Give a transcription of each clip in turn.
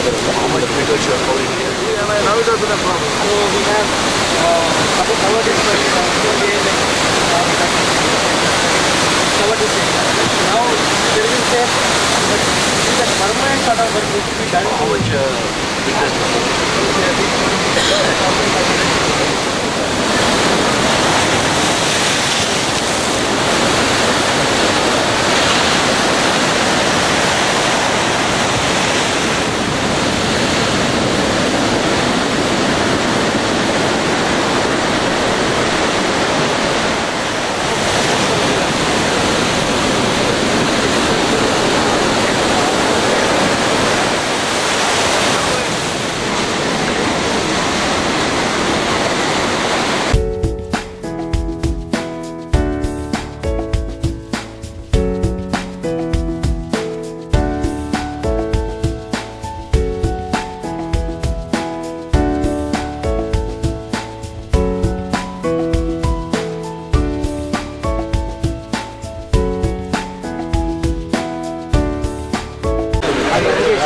How much meters you are covering here? Now it has been a problem. So we have covered it for 2 days and covered this area. Now there is a but this is a permanent sort of work which we done. How much meters?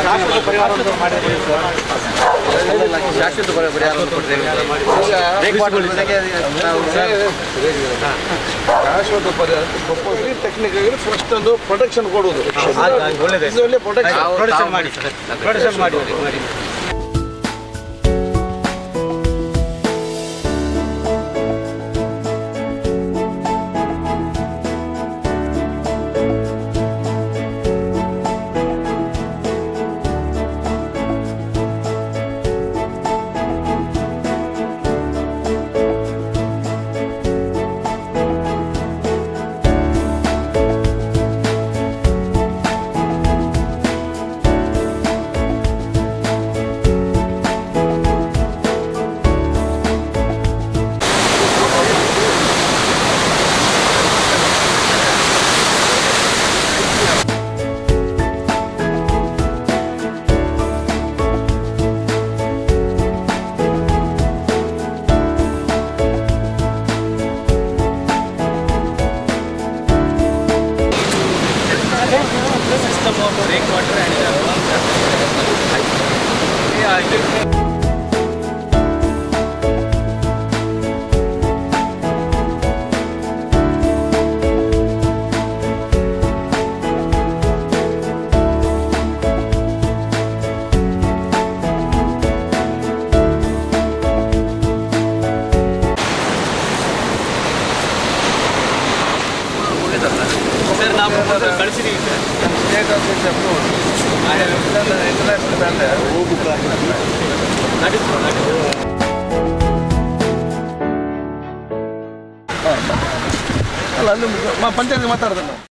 ಶಾಶ್ವತ ಪರಿಹಾರ technique ಆಗಿ first ಒಂದು protection ಕೊಡುವುದು ಒಳ್ಳೆ protection ಮಾಡಿ system of breakwater and sir ನಾವು ಕಳಿಸಿದ್ದೀವಿ ಅಲ್ಲ ಅಲ್ಲಿ ಪಂಚಾಯತ್ ಮಾತಾಡ್ದೆ ನಾವು